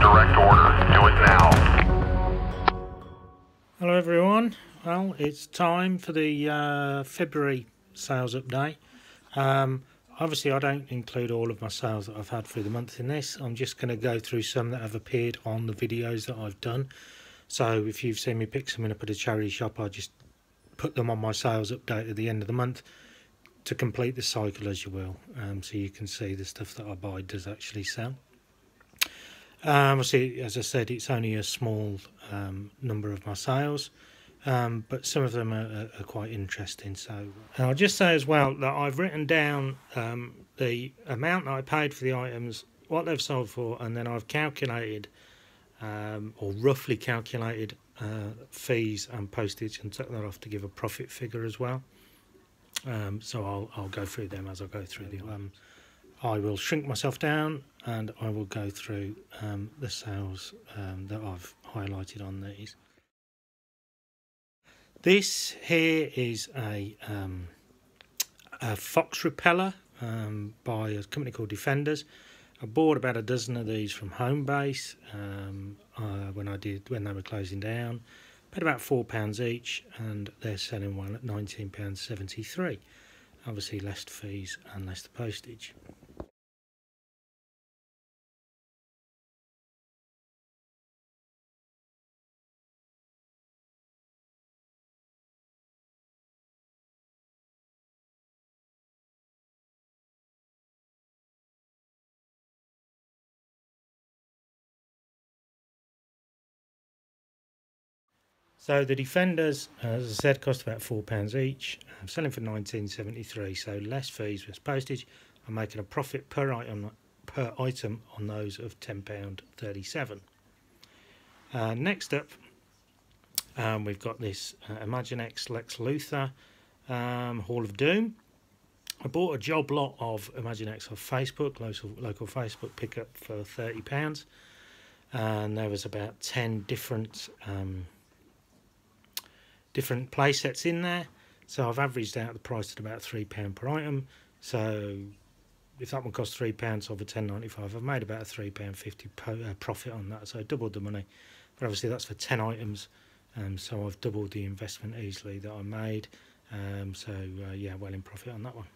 direct order. Do it now. Hello everyone. Well, it's time for the February sales update. Obviously I don't include all of my sales that I've had through the month in this. I'm just going to go through some that have appeared on the videos that I've done. So if you've seen me pick something up at a charity shop, I just put them on my sales update at the end of the month to complete the cycle, as you will, so you can see the stuff that I buy does actually sell. Obviously, as I said, it's only a small number of my sales, but some of them are quite interesting. So I'll just say as well that I've written down the amount that I paid for the items, what they've sold for, and then I've calculated or roughly calculated fees and postage and took that off to give a profit figure as well. So I'll go through them as I go through the I will shrink myself down and I will go through the sales that I've highlighted on these. This here is a fox repeller by a company called Defenders. I bought about a dozen of these from Homebase when they were closing down. Paid about £4 each, and they're selling one at £19.73. Obviously less fees and less the postage. So the Defenders, as I said, cost about £4 each. I'm selling for £19.73, so less fees, less postage. I'm making a profit per item on those of £10.37. Next up, we've got this Imaginext Lex Luthor Hall of Doom. I bought a job lot of Imaginext off Facebook, local Facebook pickup for £30, and there was about 10 different play sets in there, so I've averaged out the price at about £3 per item. So if that one cost £3 over £10.95, I've made about a £3.50 profit on that, so I doubled the money. But obviously that's for 10 items, so I've doubled the investment easily that I made. Yeah, well in profit on that one.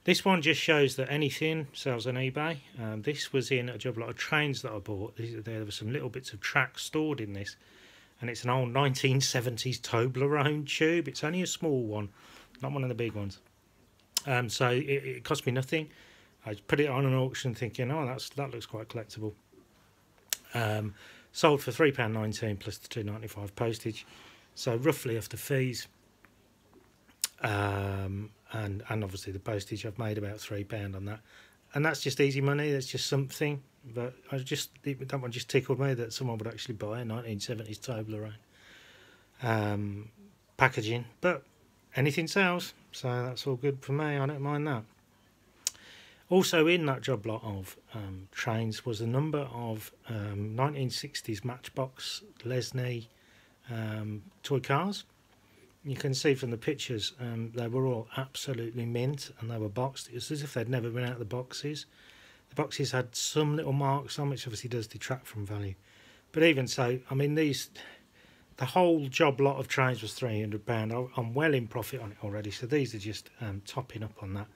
This one just shows that anything sells on eBay. This was in a job lot of trains that I bought. There were some little bits of track stored in this. And it's an old 1970s Toblerone tube. It's only a small one, not one of the big ones. So it cost me nothing. I put it on an auction thinking, oh, that looks quite collectible. Sold for £3.19 plus the £2.95 postage. So roughly after fees and obviously the postage, I've made about £3 on that. And that's just easy money. That's just something. But that one just tickled me that someone would actually buy a 1970s Toblerone packaging. But anything sells, so that's all good for me. I don't mind that. Also in that job lot of trains was a number of 1960s Matchbox Lesney toy cars. You can see from the pictures they were all absolutely mint, and they were boxed. It was as if they'd never been out of the boxes. The boxes had some little marks on, which obviously does detract from value. But even so, I mean, the whole job lot of trains was £300. I'm well in profit on it already, so these are just topping up on that.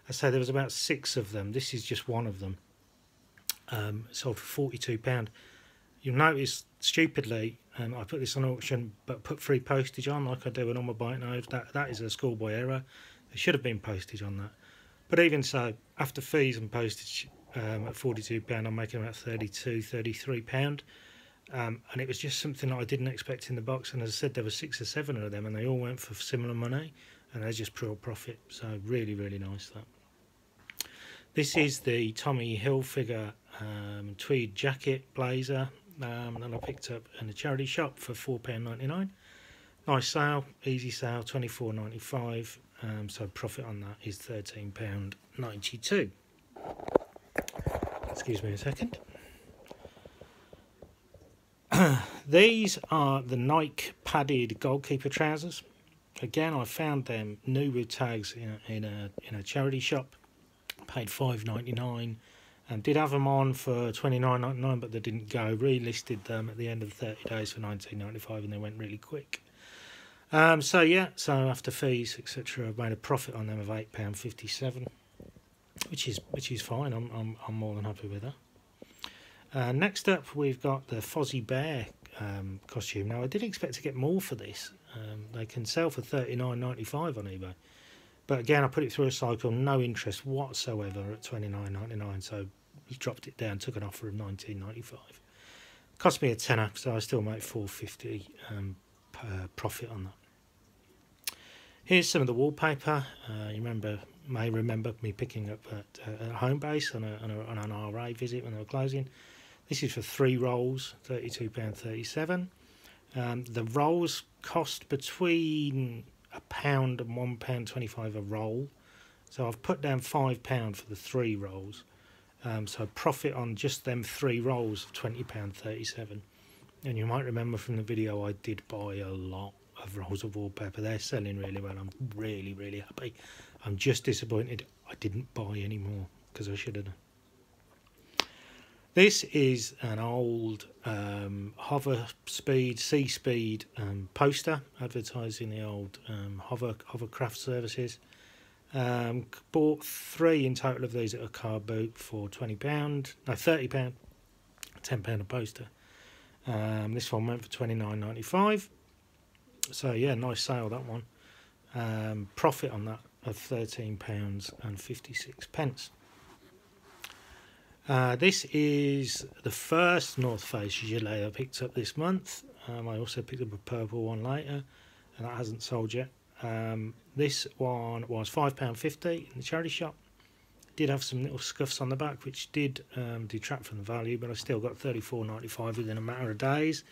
I say there was about 6 of them. This is just one of them. Sold for £42. You'll notice, stupidly, I put this on auction, but put free postage on, like I do when I'm buying those. That is a schoolboy error. There should have been postage on that. But even so, after fees and postage, at £42, I'm making about £33. And it was just something that I didn't expect in the box. And as I said, there were 6 or 7 of them, and they all went for similar money, and they're just pure profit. So really, really nice that. This is the Tommy Hilfiger tweed jacket blazer that I picked up in a charity shop for £4.99. Nice sale, easy sale, £24.95. So profit on that is £13.92. Excuse me a second. These are the Nike padded goalkeeper trousers. Again, I found them new with tags in a charity shop. Paid £5.99. Did have them on for $29.99, but they didn't go. Relisted them at the end of the 30 days for $19.95, and they went really quick. So yeah, so after fees, etc., I've made a profit on them of £8.57, which is fine. I'm more than happy with that. Next up, we've got the Fozzie Bear costume. Now, I did expect to get more for this. They can sell for $39.95 on eBay, but again, I put it through a cycle, no interest whatsoever at $29.99. So he dropped it down, took an offer of $19.95. Cost me a tenner, so I still make $4.50 profit on that. Here's some of the wallpaper. You may remember me picking up at home base on an RA visit when they were closing. This is for 3 rolls, £32.37. The rolls cost between £1 and £1.25 a roll, so I've put down £5 for the 3 rolls. So profit on just them 3 rolls of £20.37. And you might remember from the video, I did buy a lot of rolls of wallpaper. They're selling really well. I'm really, really happy. I'm just disappointed I didn't buy any more, because I should have done. This is an old hover speed, sea speed poster advertising the old hovercraft services. Bought 3 in total of these at a car boot for £30, £10 a poster. This one went for $29.95. So yeah, nice sale, that one. Profit on that of £13.56. This is the first North Face gilet I picked up this month. I also picked up a purple one later, and that hasn't sold yet. This one was £5.50 in the charity shop. Did have some little scuffs on the back, which did detract from the value, but I still got $34.95 within a matter of days.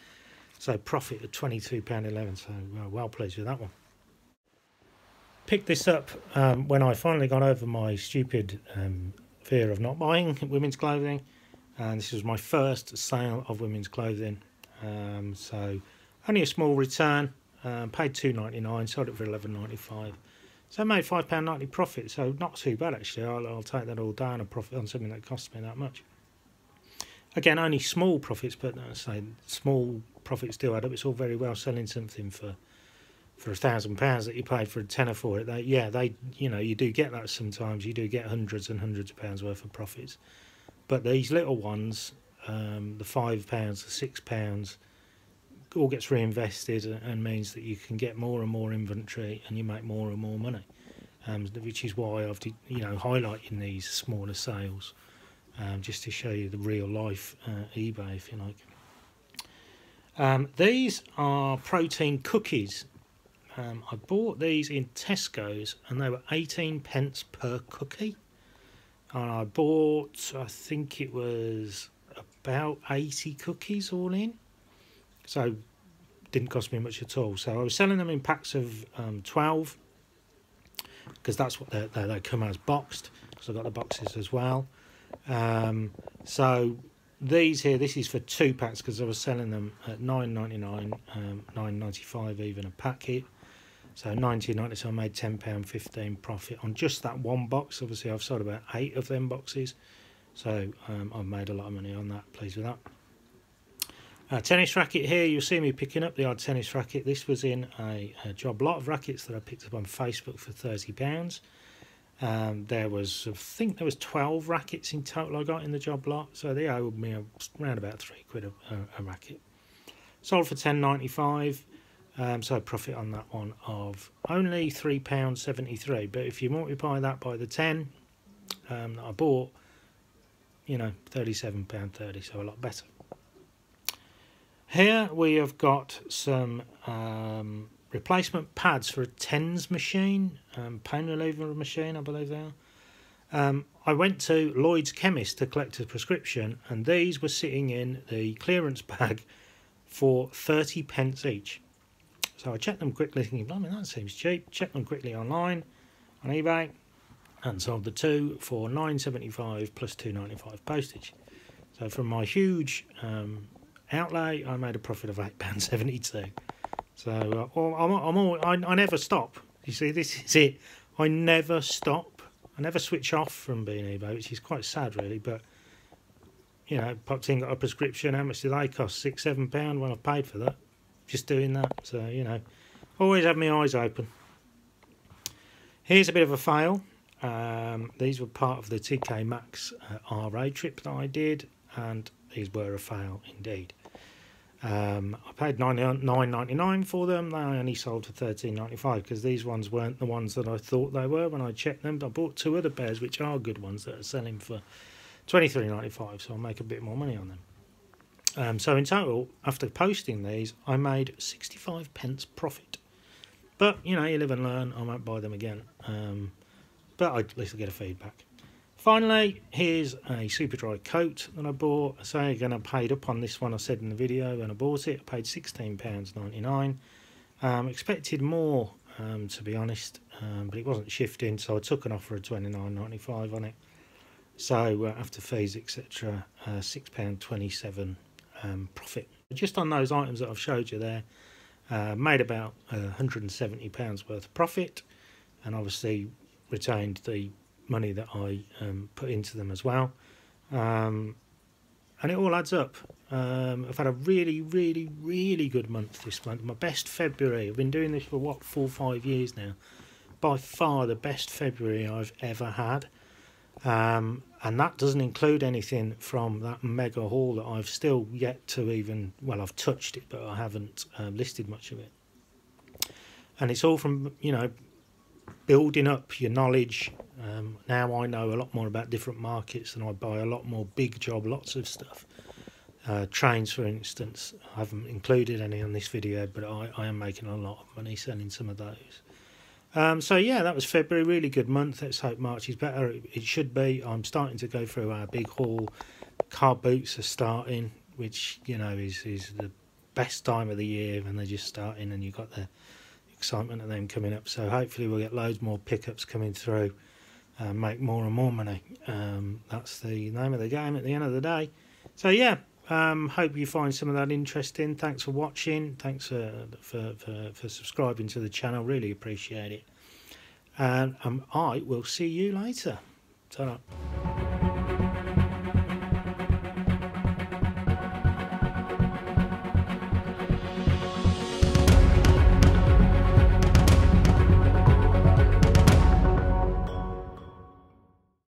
So profit at £22.11, so well pleased with that one. Picked this up when I finally got over my stupid fear of not buying women's clothing, and this was my first sale of women's clothing. So only a small return, paid $2.99, sold it for $11.95. So I made £5.90 profit, so not too bad actually. I'll take that all down and profit on something that cost me that much. Again, only small profits, but I say small profits do add up. It's all very well selling something for £1,000 that you paid for a tenner for it. You do get that sometimes. You do get hundreds and hundreds of pounds worth of profits. But these little ones, the £5, the £6, all gets reinvested and means that you can get more and more inventory and you make more and more money. Which is why I've highlighting these smaller sales, just to show you the real life eBay, if you like. These are protein cookies. I bought these in Tesco's and they were 18p per cookie. And I bought, I think it was about 80 cookies all in. So didn't cost me much at all. So I was selling them in packs of 12, because that's what they come as boxed, because I've got the boxes as well. So these here, this is for 2 packs, because I was selling them at $9.99, $9.95 even a packet. So $19.90, so I made £10.15 profit on just that one box. Obviously I've sold about 8 of them boxes, so I've made a lot of money on that. Pleased with that. Tennis racket here, you'll see me picking up the odd tennis racket. This was in a job lot of rackets that I picked up on Facebook for £30. There was, I think there was 12 rackets in total I got in the job lot, so they owed me around about £3 a racket. Sold for $10.95, so profit on that one of only £3.73. But if you multiply that by the 10 that I bought, £37.30, so a lot better. Here we have got some replacement pads for a TENS machine, pain reliever machine, I believe they are. I went to Lloyd's Chemist to collect a prescription, and these were sitting in the clearance bag for 30p each. So I checked them quickly, thinking, blimey, that seems cheap. Checked them quickly online on eBay, and sold the 2 for $9.75 plus $2.95 postage. So from my huge outlay, I made a profit of £8.72. So I never stop. You see, this is it. I never stop. I never switch off from being eBay, which is quite sad, really. But you know, popped in, got a prescription. How much do they cost? £6-7 when I've paid for that. Just doing that. So, you know, always have my eyes open. Here's a bit of a fail. These were part of the TK Maxx RA trip that I did, and these were a fail indeed. I paid $9.99 for them. They only sold for $13.95 because these ones weren't the ones that I thought they were when I checked them. I bought 2 other pairs which are good ones that are selling for $23.95, so I'll make a bit more money on them. So in total, after posting these, I made 65p profit. But, you know, you live and learn. I won't buy them again. But at least I get a feedback. Finally, here's a super dry coat that I bought. So again, I paid up on this one. I said in the video when I bought it, I paid £16.99. Expected more, to be honest, but it wasn't shifting, so I took an offer of £29.95 on it. So after fees, etc., £6.27 profit. Just on those items that I've showed you there, made about £170 worth of profit, and obviously retained the money that I put into them as well, and it all adds up. I've had a really good month this month. My best February. I've been doing this for what, 4 or 5 years now. By far the best February I've ever had, and that doesn't include anything from that mega haul that I've still yet to even, well, I've touched it but I haven't listed much of it. And it's all from, you know, building up your knowledge. Now I know a lot more about different markets, and I buy a lot more big job, lots of stuff. Trains, for instance, I haven't included any on this video, but I am making a lot of money selling some of those. So yeah, that was February, really good month. Let's hope March is better. It should be. I'm starting to go through our big haul. Car boots are starting, which, you know, is the best time of the year when they're just starting, and you've got the excitement of them coming up. So hopefully we'll get loads more pickups coming through, make more and more money. That's the name of the game at the end of the day. So yeah, hope you find some of that interesting. Thanks for watching. Thanks for subscribing to the channel. Really appreciate it. And I will see you later. Ta-ra.